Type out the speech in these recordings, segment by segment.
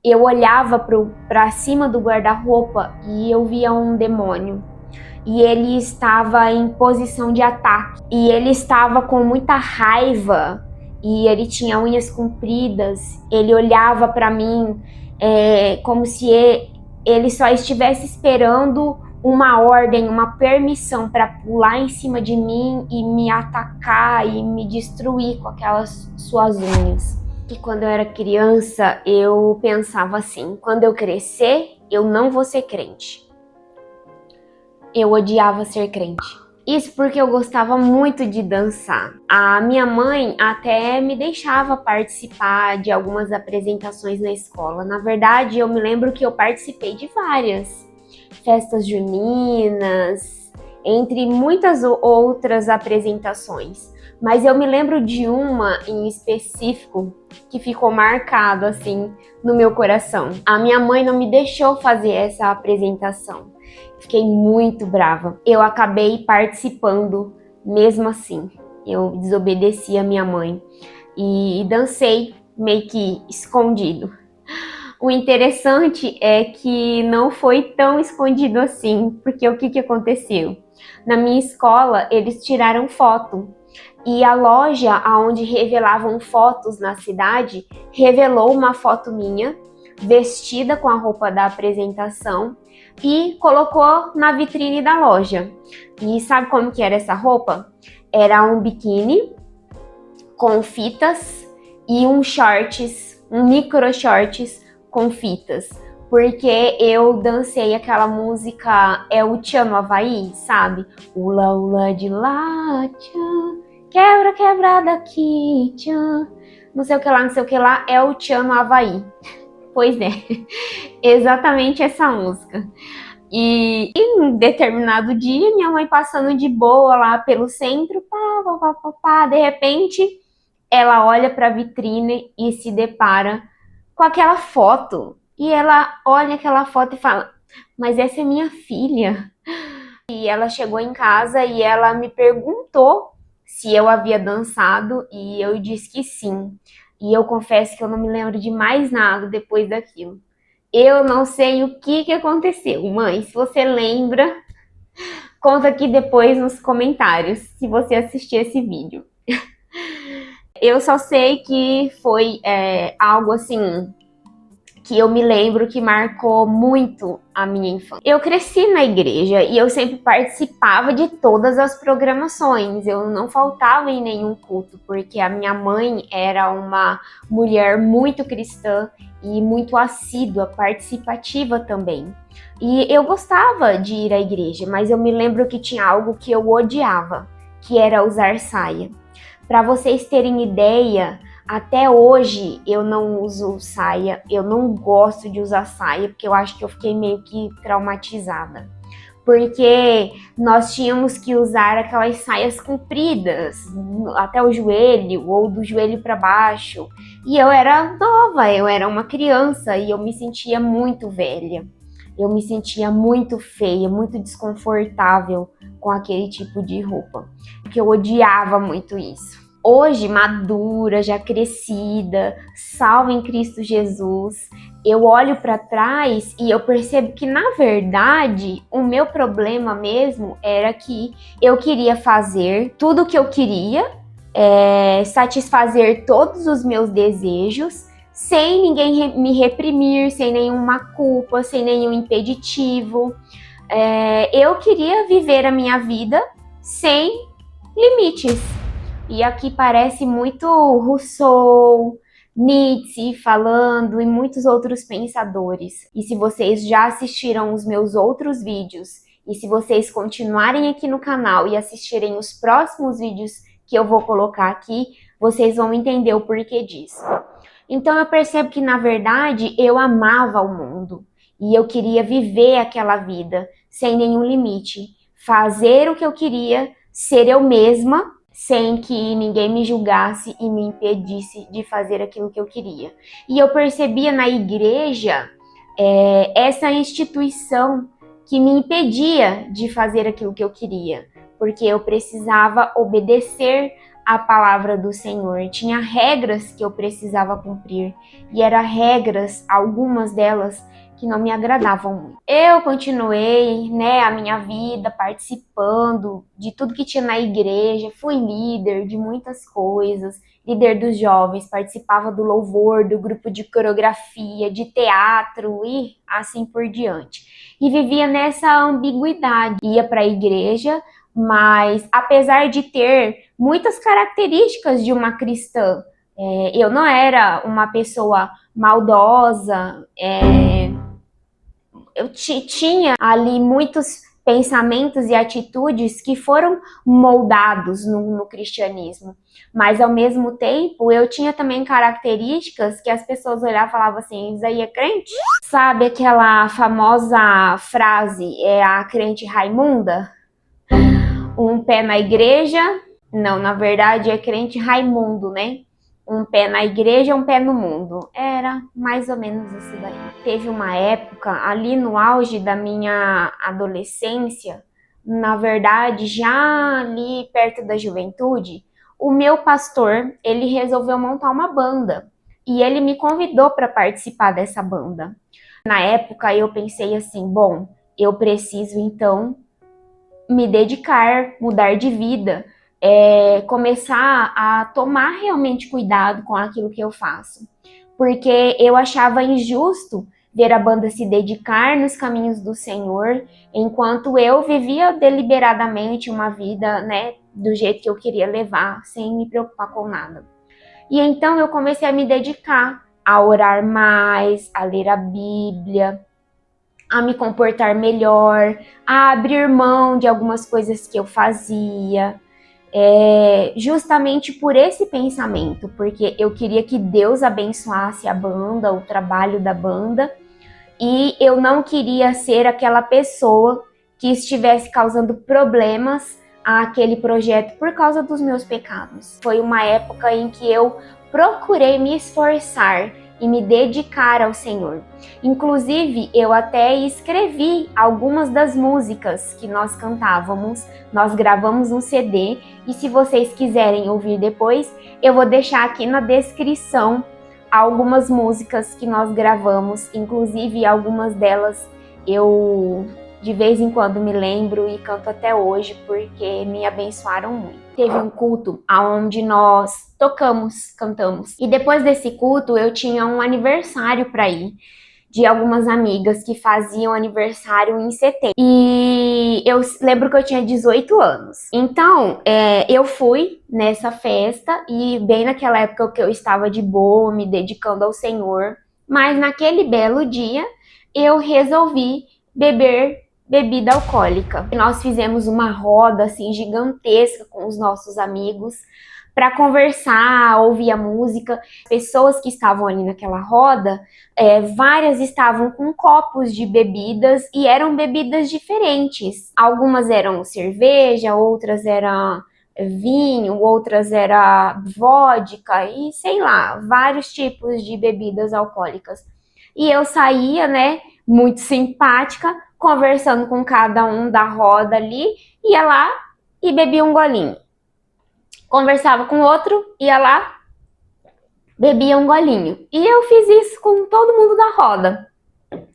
Eu olhava para cima do guarda-roupa e eu via um demônio. E ele estava em posição de ataque. E ele estava com muita raiva. E ele tinha unhas compridas. Ele olhava para mim como se ele só estivesse esperando uma ordem, uma permissão para pular em cima de mim e me atacar e me destruir com aquelas suas unhas. E quando eu era criança, eu pensava assim: quando eu crescer, eu não vou ser crente. Eu odiava ser crente. Isso porque eu gostava muito de dançar. A minha mãe até me deixava participar de algumas apresentações na escola. Na verdade, eu me lembro que eu participei de várias festas juninas, entre muitas outras apresentações. Mas eu me lembro de uma em específico que ficou marcado assim no meu coração. A minha mãe não me deixou fazer essa apresentação. Fiquei muito brava. Eu acabei participando mesmo assim. Eu desobedeci a minha mãe e dancei meio que escondido. O interessante é que não foi tão escondido assim, porque o que aconteceu? Na minha escola, eles tiraram foto e a loja onde revelavam fotos na cidade revelou uma foto minha vestida com a roupa da apresentação e colocou na vitrine da loja. E sabe como que era essa roupa? Era um biquíni com fitas e um micro shorts com fitas. Porque eu dancei aquela música É o Tchan no Havaí, sabe? Ula, ula de lá, tchan, quebra, quebra daqui, tchan. Não sei o que lá, não sei o que lá, é o Tchan no Havaí. Pois é, exatamente essa música. E em um determinado dia, minha mãe passando de boa lá pelo centro, de repente, ela olha para a vitrine e se depara com aquela foto. E ela olha aquela foto e fala: mas essa é minha filha. E ela chegou em casa e ela me perguntou se eu havia dançado e eu disse que sim. E eu confesso que eu não me lembro de mais nada depois daquilo. Eu não sei o que aconteceu, mãe. Se você lembra, conta aqui depois nos comentários, se você assistir esse vídeo. Eu só sei que foi algo assim que eu me lembro que marcou muito a minha infância. Eu cresci na igreja e eu sempre participava de todas as programações. Eu não faltava em nenhum culto, porque a minha mãe era uma mulher muito cristã e muito assídua, participativa também. E eu gostava de ir à igreja, mas eu me lembro que tinha algo que eu odiava, que era usar saia. Para vocês terem ideia, até hoje eu não uso saia, eu não gosto de usar saia, porque eu acho que eu fiquei meio que traumatizada. Porque nós tínhamos que usar aquelas saias compridas, até o joelho, ou do joelho para baixo. E eu era nova, eu era uma criança e eu me sentia muito velha. Eu me sentia muito feia, muito desconfortável com aquele tipo de roupa, porque eu odiava muito isso. Hoje, madura, já crescida, salva em Cristo Jesus, eu olho para trás e eu percebo que, na verdade, o meu problema mesmo era que eu queria fazer tudo o que eu queria, satisfazer todos os meus desejos, sem ninguém me reprimir, sem nenhuma culpa, sem nenhum impeditivo. Eu queria viver a minha vida sem limites. E aqui parece muito Rousseau, Nietzsche falando e muitos outros pensadores. E se vocês já assistiram os meus outros vídeos e se vocês continuarem aqui no canal e assistirem os próximos vídeos que eu vou colocar aqui, vocês vão entender o porquê disso. Então eu percebo que, na verdade, eu amava o mundo e eu queria viver aquela vida sem nenhum limite, fazer o que eu queria, ser eu mesma, sem que ninguém me julgasse e me impedisse de fazer aquilo que eu queria. E eu percebia na igreja essa instituição que me impedia de fazer aquilo que eu queria, porque eu precisava obedecer a palavra do Senhor, tinha regras que eu precisava cumprir, e eram regras, algumas delas, que não me agradavam muito. Eu continuei, né, a minha vida participando de tudo que tinha na igreja, fui líder de muitas coisas, líder dos jovens, participava do louvor, do grupo de coreografia, de teatro e assim por diante. E vivia nessa ambiguidade, ia para a igreja, mas apesar de ter muitas características de uma cristã, eu não era uma pessoa maldosa, eu tinha ali muitos pensamentos e atitudes que foram moldados no cristianismo, mas ao mesmo tempo eu tinha também características que as pessoas olhavam e falavam assim, isso aí é crente? Sabe aquela famosa frase, é a crente Raimunda? Um pé na igreja, não, na verdade é crente Raimundo, né? Um pé na igreja, um pé no mundo. Era mais ou menos isso daí. Teve uma época, ali no auge da minha adolescência, na verdade, já ali perto da juventude, o meu pastor, ele resolveu montar uma banda. E ele me convidou para participar dessa banda. Na época, eu pensei assim, bom, eu preciso então me dedicar, mudar de vida, começar a tomar realmente cuidado com aquilo que eu faço. Porque eu achava injusto ver a banda se dedicar nos caminhos do Senhor, enquanto eu vivia deliberadamente uma vida, né, do jeito que eu queria levar, sem me preocupar com nada. E então eu comecei a me dedicar a orar mais, a ler a Bíblia, a me comportar melhor, a abrir mão de algumas coisas que eu fazia, justamente por esse pensamento, porque eu queria que Deus abençoasse a banda, o trabalho da banda, e eu não queria ser aquela pessoa que estivesse causando problemas àquele projeto por causa dos meus pecados. Foi uma época em que eu procurei me esforçar e me dedicar ao Senhor. Inclusive, eu até escrevi algumas das músicas que nós cantávamos, nós gravamos um CD, e se vocês quiserem ouvir depois, eu vou deixar aqui na descrição algumas músicas que nós gravamos, inclusive algumas delas eu de vez em quando me lembro e canto até hoje porque me abençoaram muito. Teve um culto onde nós tocamos, cantamos, e depois desse culto eu tinha um aniversário para ir, de algumas amigas que faziam aniversário em setembro. E eu lembro que eu tinha 18 anos. Então, eu fui nessa festa e bem naquela época que eu estava de boa, me dedicando ao Senhor. Mas naquele belo dia, eu resolvi beber bebida alcoólica. Nós fizemos uma roda assim gigantesca com os nossos amigos para conversar, ouvir a música. Pessoas que estavam ali naquela roda, várias estavam com copos de bebidas e eram bebidas diferentes. Algumas eram cerveja, outras eram vinho, outras era vodka e sei lá, vários tipos de bebidas alcoólicas. E eu saía, né, muito simpática, conversando com cada um da roda ali, ia lá e bebia um golinho. Conversava com outro, ia lá, bebia um golinho. E eu fiz isso com todo mundo da roda.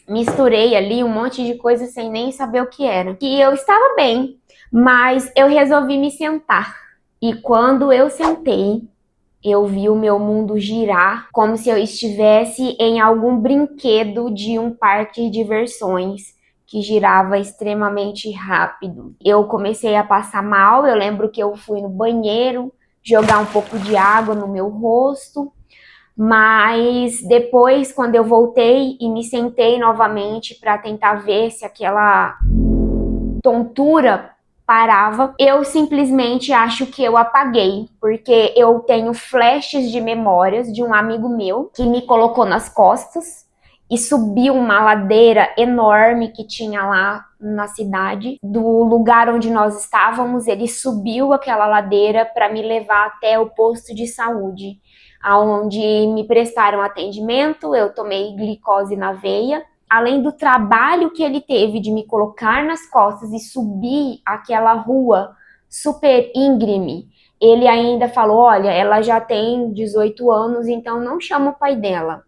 Misturei ali um monte de coisa sem nem saber o que era. E eu estava bem, mas eu resolvi me sentar. E quando eu sentei, eu vi o meu mundo girar como se eu estivesse em algum brinquedo de um parque de diversões que girava extremamente rápido. Eu comecei a passar mal, eu lembro que eu fui no banheiro jogar um pouco de água no meu rosto, mas depois, quando eu voltei e me sentei novamente para tentar ver se aquela tontura parava, eu simplesmente acho que eu apaguei, porque eu tenho flashes de memórias de um amigo meu que me colocou nas costas e subiu uma ladeira enorme que tinha lá na cidade. Do lugar onde nós estávamos, ele subiu aquela ladeira para me levar até o posto de saúde, onde me prestaram atendimento. Eu tomei glicose na veia. Além do trabalho que ele teve de me colocar nas costas e subir aquela rua super íngreme, ele ainda falou, olha, ela já tem 18 anos, então não chama o pai dela.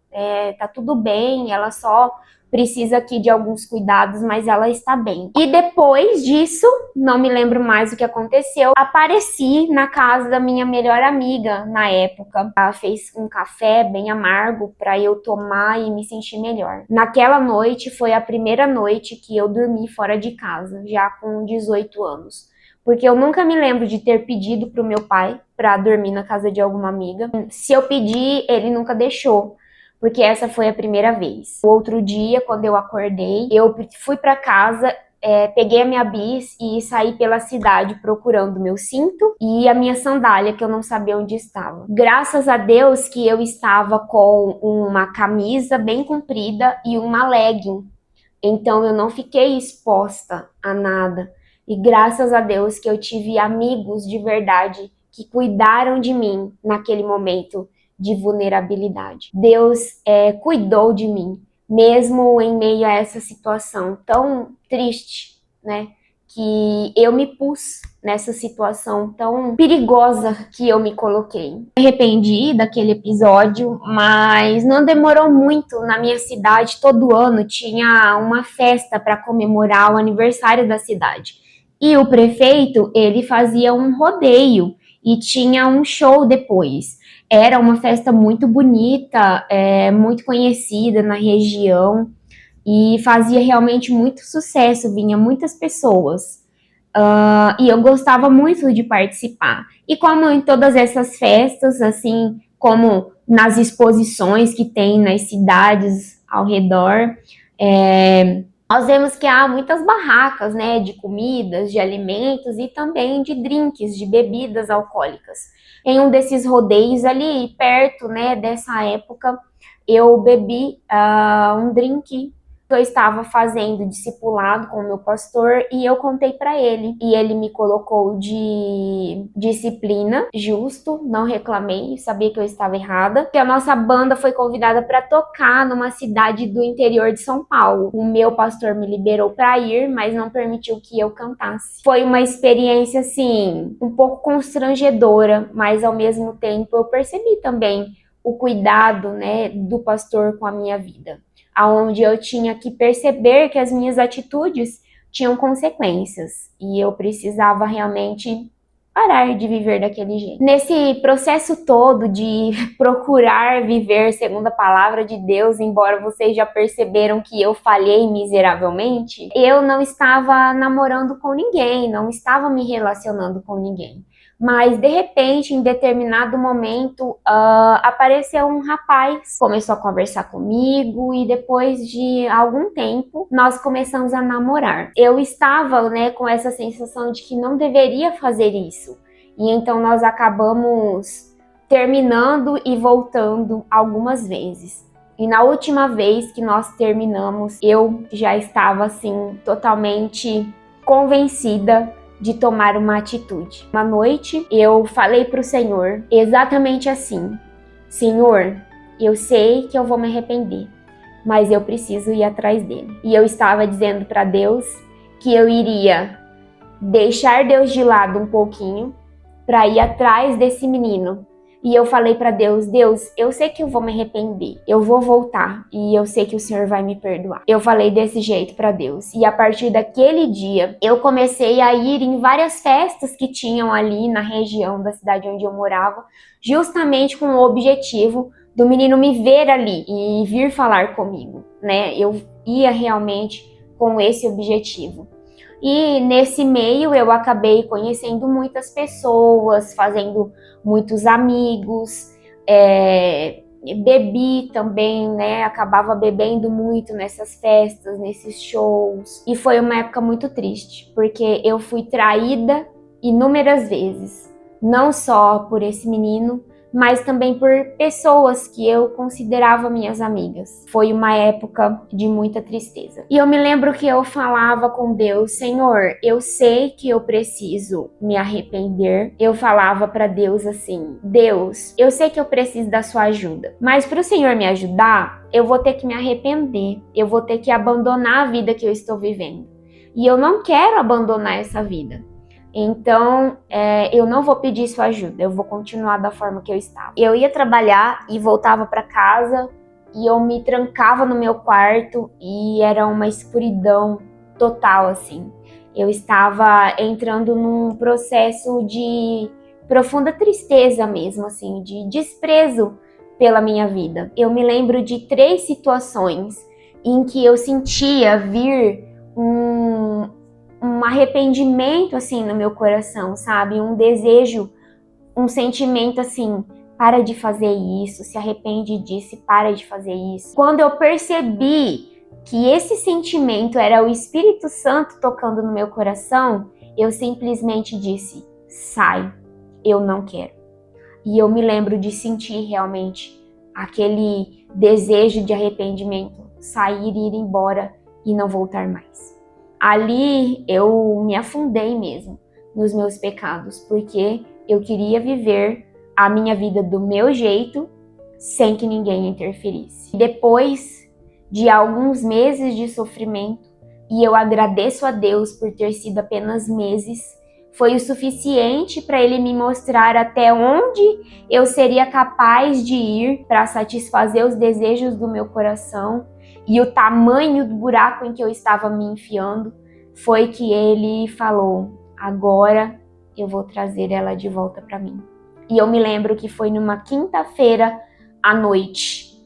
Tá tudo bem, ela só precisa aqui de alguns cuidados, mas ela está bem. E depois disso, não me lembro mais o que aconteceu, apareci na casa da minha melhor amiga na época. Ela fez um café bem amargo para eu tomar e me sentir melhor. Naquela noite foi a primeira noite que eu dormi fora de casa, já com 18 anos. Porque eu nunca me lembro de ter pedido pro meu pai para dormir na casa de alguma amiga. Se eu pedi, ele nunca deixou, porque essa foi a primeira vez. O outro dia, quando eu acordei, eu fui para casa, peguei a minha bis e saí pela cidade procurando meu cinto e a minha sandália, que eu não sabia onde estava. Graças a Deus que eu estava com uma camisa bem comprida e uma legging, então eu não fiquei exposta a nada. E graças a Deus que eu tive amigos de verdade que cuidaram de mim naquele momento de vulnerabilidade. Deus cuidou de mim, mesmo em meio a essa situação tão triste, né? Que eu me pus nessa situação tão perigosa que eu me coloquei. Me arrependi daquele episódio, mas não demorou muito. Na minha cidade, todo ano tinha uma festa para comemorar o aniversário da cidade. E o prefeito, ele fazia um rodeio e tinha um show depois. Era uma festa muito bonita, muito conhecida na região e fazia realmente muito sucesso, vinha muitas pessoas. E eu gostava muito de participar. E como em todas essas festas, assim como nas exposições que tem nas cidades ao redor, nós vemos que há muitas barracas, né, de comidas, de alimentos e também de drinks, de bebidas alcoólicas. Em um desses rodeios ali perto, né, dessa época, eu bebi um drink. Eu estava fazendo discipulado com o meu pastor e eu contei para ele. E ele me colocou de disciplina, justo, não reclamei, sabia que eu estava errada. Que a nossa banda foi convidada para tocar numa cidade do interior de São Paulo. O meu pastor me liberou para ir, mas não permitiu que eu cantasse. Foi uma experiência, assim, um pouco constrangedora, mas ao mesmo tempo eu percebi também o cuidado, né, do pastor com a minha vida, aonde eu tinha que perceber que as minhas atitudes tinham consequências e eu precisava realmente parar de viver daquele jeito. Nesse processo todo de procurar viver segundo a palavra de Deus, embora vocês já perceberam que eu falhei miseravelmente, eu não estava namorando com ninguém, não estava me relacionando com ninguém. Mas, de repente, em determinado momento, apareceu um rapaz, começou a conversar comigo e depois de algum tempo, nós começamos a namorar. Eu estava, né, com essa sensação de que não deveria fazer isso. E então nós acabamos terminando e voltando algumas vezes. E na última vez que nós terminamos, eu já estava, assim, totalmente convencida de tomar uma atitude. Uma noite, eu falei para o Senhor exatamente assim: Senhor, eu sei que eu vou me arrepender, mas eu preciso ir atrás dele. E eu estava dizendo para Deus que eu iria deixar Deus de lado um pouquinho para ir atrás desse menino. E eu falei para Deus: Deus, eu sei que eu vou me arrepender, eu vou voltar e eu sei que o Senhor vai me perdoar. Eu falei desse jeito para Deus. E a partir daquele dia, eu comecei a ir em várias festas que tinham ali na região da cidade onde eu morava, justamente com o objetivo do menino me ver ali e vir falar comigo, né? Eu ia realmente com esse objetivo. E nesse meio eu acabei conhecendo muitas pessoas, fazendo muitos amigos, bebi também, né? Acabava bebendo muito nessas festas, nesses shows. E foi uma época muito triste, porque eu fui traída inúmeras vezes, não só por esse menino, mas também por pessoas que eu considerava minhas amigas. Foi uma época de muita tristeza. E eu me lembro que eu falava com Deus: Senhor, eu sei que eu preciso me arrepender. Eu falava para Deus assim: Deus, eu sei que eu preciso da sua ajuda, mas para o Senhor me ajudar, eu vou ter que me arrepender. Eu vou ter que abandonar a vida que eu estou vivendo. E eu não quero abandonar essa vida. Então, eu não vou pedir sua ajuda, eu vou continuar da forma que eu estava. Eu ia trabalhar e voltava para casa e eu me trancava no meu quarto e era uma escuridão total, assim. Eu estava entrando num processo de profunda tristeza mesmo, assim, de desprezo pela minha vida. Eu me lembro de 3 situações em que eu sentia vir um arrependimento, assim, no meu coração, sabe? Um desejo, um sentimento, assim, para de fazer isso, se arrepende disso e para de fazer isso. Quando eu percebi que esse sentimento era o Espírito Santo tocando no meu coração, eu simplesmente disse, sai, eu não quero. E eu me lembro de sentir realmente aquele desejo de arrependimento, sair e ir embora e não voltar mais. Ali eu me afundei mesmo nos meus pecados, porque eu queria viver a minha vida do meu jeito, sem que ninguém interferisse. Depois de alguns meses de sofrimento, e eu agradeço a Deus por ter sido apenas meses, foi o suficiente para Ele me mostrar até onde eu seria capaz de ir para satisfazer os desejos do meu coração e o tamanho do buraco em que eu estava me enfiando, foi que Ele falou, agora eu vou trazer ela de volta para mim. E eu me lembro que foi numa quinta-feira à noite.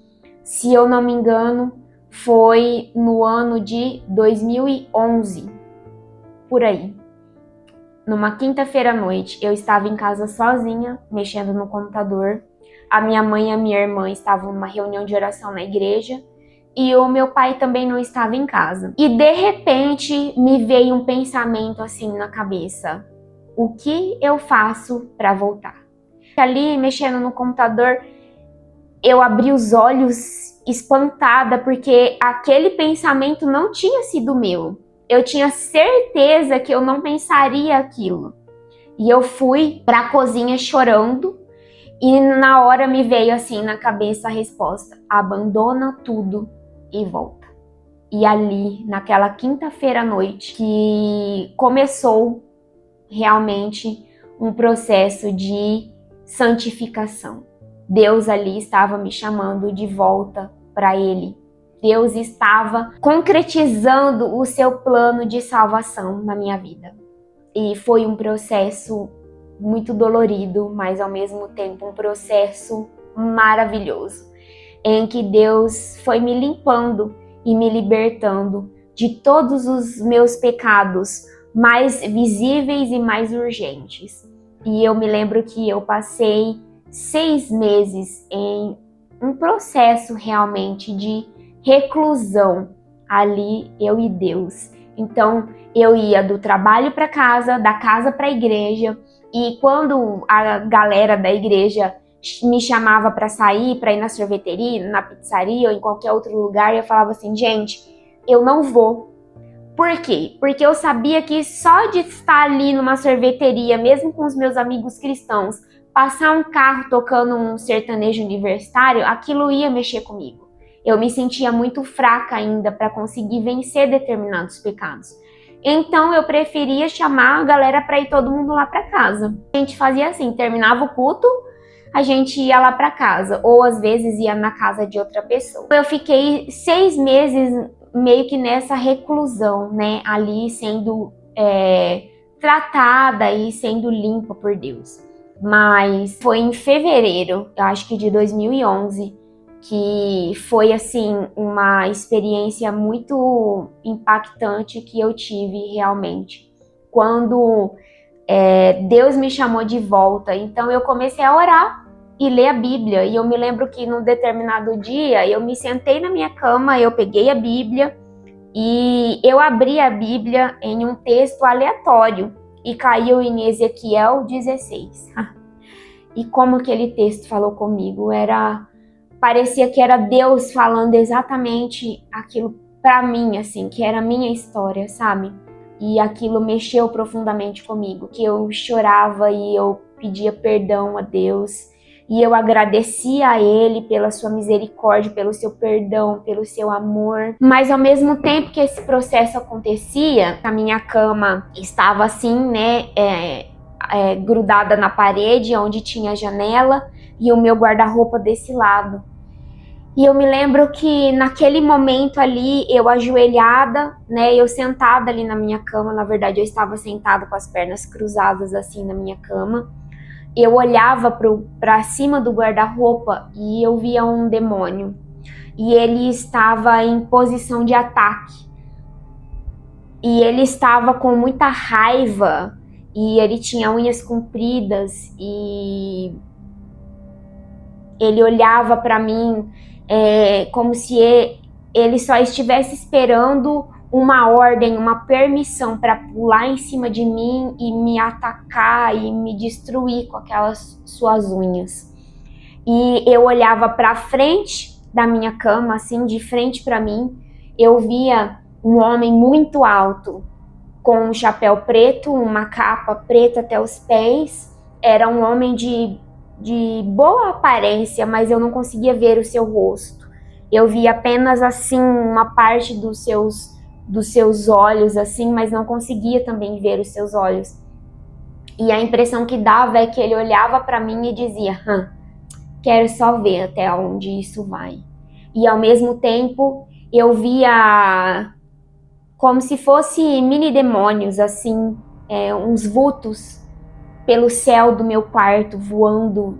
Se eu não me engano, foi no ano de 2011, por aí. Numa quinta-feira à noite, eu estava em casa sozinha, mexendo no computador. A minha mãe e a minha irmã estavam numa reunião de oração na igreja e o meu pai também não estava em casa. E de repente me veio um pensamento assim na cabeça: o que eu faço para voltar? Ali mexendo no computador, eu abri os olhos espantada porque aquele pensamento não tinha sido meu. Eu tinha certeza que eu não pensaria aquilo. E eu fui para a cozinha chorando e na hora me veio assim na cabeça a resposta: abandona tudo e volta. E ali, naquela quinta-feira à noite, que começou realmente um processo de santificação. Deus ali estava me chamando de volta para Ele. Deus estava concretizando o seu plano de salvação na minha vida. E foi um processo muito dolorido, mas ao mesmo tempo um processo maravilhoso, em que Deus foi me limpando e me libertando de todos os meus pecados mais visíveis e mais urgentes. E eu me lembro que eu passei 6 meses em um processo realmente de reclusão ali, eu e Deus. Então eu ia do trabalho para casa, da casa para a igreja, e quando a galera da igreja me chamava para sair, para ir na sorveteria, na pizzaria ou em qualquer outro lugar, eu falava assim, gente, eu não vou. Por quê? Porque eu sabia que só de estar ali numa sorveteria, mesmo com os meus amigos cristãos, passar um carro tocando um sertanejo universitário, aquilo ia mexer comigo. Eu me sentia muito fraca ainda para conseguir vencer determinados pecados. Então eu preferia chamar a galera para ir todo mundo lá para casa. A gente fazia assim, terminava o culto, a gente ia lá para casa, ou às vezes ia na casa de outra pessoa. Eu fiquei 6 meses meio que nessa reclusão, né, ali sendo tratada e sendo limpa por Deus. Mas foi em fevereiro, eu acho que de 2011, que foi assim uma experiência muito impactante que eu tive realmente. Quando Deus me chamou de volta, então eu comecei a orar e ler a Bíblia. E eu me lembro que num determinado dia eu me sentei na minha cama, eu peguei a Bíblia e eu abri a Bíblia em um texto aleatório e caiu em Ezequiel 16. E como aquele texto falou comigo, parecia que era Deus falando exatamente aquilo para mim, assim, que era a minha história, sabe? E aquilo mexeu profundamente comigo, que eu chorava e eu pedia perdão a Deus. E eu agradecia a Ele pela sua misericórdia, pelo seu perdão, pelo seu amor. Mas ao mesmo tempo que esse processo acontecia, a minha cama estava assim, né, grudada na parede, onde tinha a janela, e o meu guarda-roupa desse lado. E eu me lembro que naquele momento ali, eu ajoelhada, né, eu sentada ali na minha cama, na verdade eu estava sentada com as pernas cruzadas assim na minha cama, eu olhava para cima do guarda-roupa e eu via um demônio. E ele estava em posição de ataque. E ele estava com muita raiva, e ele tinha unhas compridas, e ele olhava para mim como se ele só estivesse esperando uma ordem, uma permissão para pular em cima de mim e me atacar e me destruir com aquelas suas unhas. E eu olhava para frente da minha cama, assim, de frente para mim, eu via um homem muito alto, com um chapéu preto, uma capa preta até os pés. Era um homem de boa aparência, mas eu não conseguia ver o seu rosto. Eu via apenas assim uma parte dos seus olhos, assim, mas não conseguia também ver os seus olhos. E a impressão que dava é que ele olhava para mim e dizia: quero só ver até onde isso vai. E ao mesmo tempo eu via como se fosse mini demônios, assim, uns vultos pelo céu do meu quarto, voando,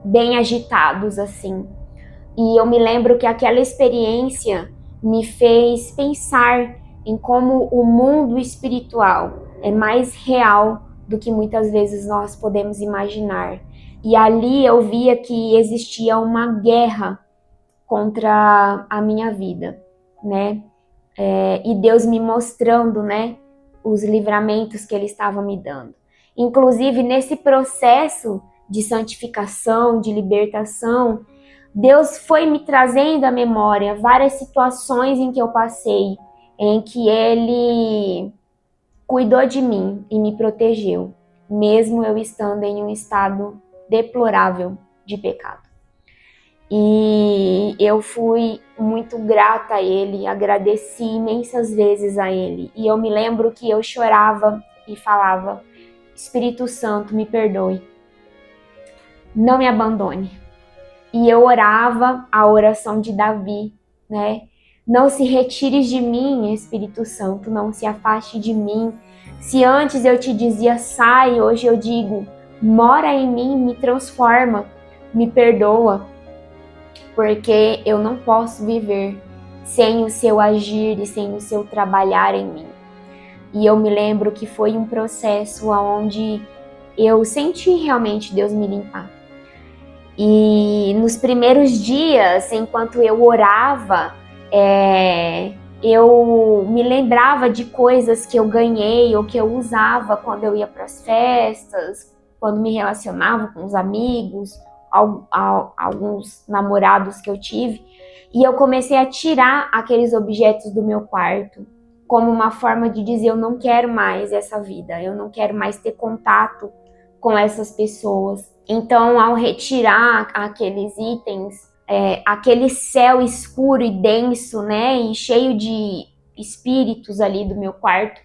bem agitados, assim. E eu me lembro que aquela experiência me fez pensar em como o mundo espiritual é mais real do que muitas vezes nós podemos imaginar. E ali eu via que existia uma guerra contra a minha vida, né? E Deus me mostrando, né, os livramentos que Ele estava me dando. Inclusive, nesse processo de santificação, de libertação, Deus foi me trazendo à memória várias situações em que eu passei, em que Ele cuidou de mim e me protegeu, mesmo eu estando em um estado deplorável de pecado. E eu fui muito grata a Ele, agradeci imensas vezes a Ele. E eu me lembro que eu chorava e falava: Espírito Santo, me perdoe, não me abandone. E eu orava a oração de Davi, né? Não se retires de mim, Espírito Santo, não se afaste de mim. Se antes eu te dizia sai, hoje eu digo mora em mim, me transforma, me perdoa, porque eu não posso viver sem o seu agir e sem o seu trabalhar em mim. E eu me lembro que foi um processo onde eu senti realmente Deus me limpar. E nos primeiros dias, enquanto eu orava, eu me lembrava de coisas que eu ganhei ou que eu usava quando eu ia para as festas, quando me relacionava com os amigos, alguns namorados que eu tive. E eu comecei a tirar aqueles objetos do meu quarto, como uma forma de dizer: eu não quero mais essa vida, eu não quero mais ter contato com essas pessoas. Então, ao retirar aqueles itens, aquele céu escuro e denso, né, e cheio de espíritos ali do meu quarto,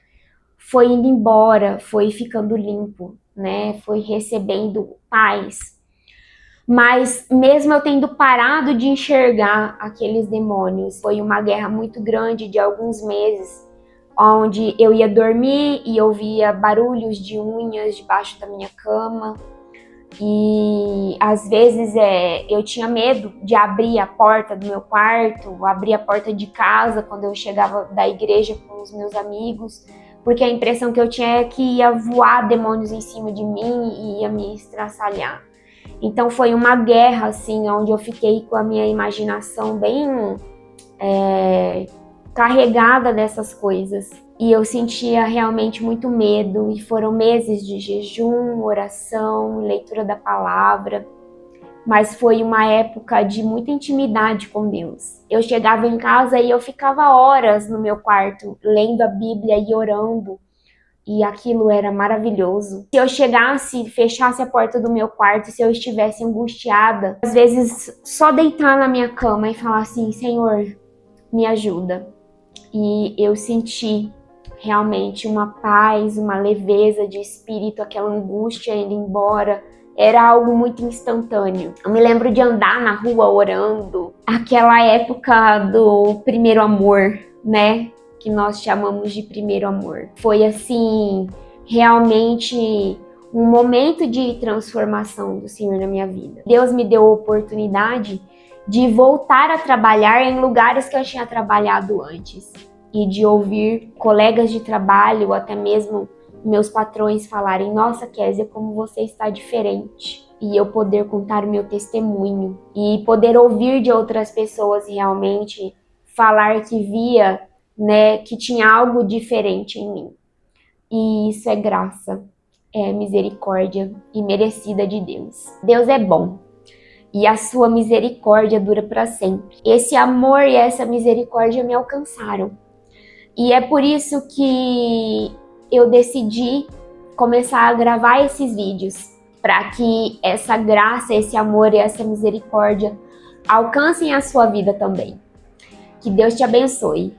foi indo embora, foi ficando limpo, né, foi recebendo paz. Mas mesmo eu tendo parado de enxergar aqueles demônios, foi uma guerra muito grande de alguns meses, onde eu ia dormir e ouvia barulhos de unhas debaixo da minha cama. E às vezes eu tinha medo de abrir a porta do meu quarto, abrir a porta de casa quando eu chegava da igreja com os meus amigos, porque a impressão que eu tinha é que ia voar demônios em cima de mim e ia me estraçalhar. Então foi uma guerra, assim, onde eu fiquei com a minha imaginação bem carregada dessas coisas. E eu sentia realmente muito medo, e foram meses de jejum, oração, leitura da palavra, mas foi uma época de muita intimidade com Deus. Eu chegava em casa e eu ficava horas no meu quarto, lendo a Bíblia e orando, E aquilo era maravilhoso. Se eu chegasse, fechasse a porta do meu quarto, se eu estivesse angustiada, às vezes só deitar na minha cama e falar assim, Senhor, me ajuda. E eu senti realmente uma paz, uma leveza de espírito, aquela angústia indo embora. Era algo muito instantâneo. Eu me lembro de andar na rua orando. Aquela época do primeiro amor, né? Que nós chamamos de primeiro amor. Foi assim, realmente um momento de transformação do Senhor na minha vida. Deus me deu a oportunidade de voltar a trabalhar em lugares que eu tinha trabalhado antes. E de ouvir colegas de trabalho, ou até mesmo meus patrões falarem, nossa, Kézia, como você está diferente. E eu poder contar o meu testemunho. E poder ouvir de outras pessoas realmente falar que via, né, que tinha algo diferente em mim. E isso é graça, é misericórdia e merecida de Deus. Deus é bom. E a sua misericórdia dura para sempre. Esse amor e essa misericórdia me alcançaram. E é por isso que eu decidi começar a gravar esses vídeos, para que essa graça, esse amor e essa misericórdia alcancem a sua vida também. Que Deus te abençoe.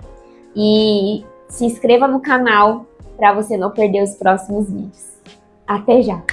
E se inscreva no canal para você não perder os próximos vídeos. Até já!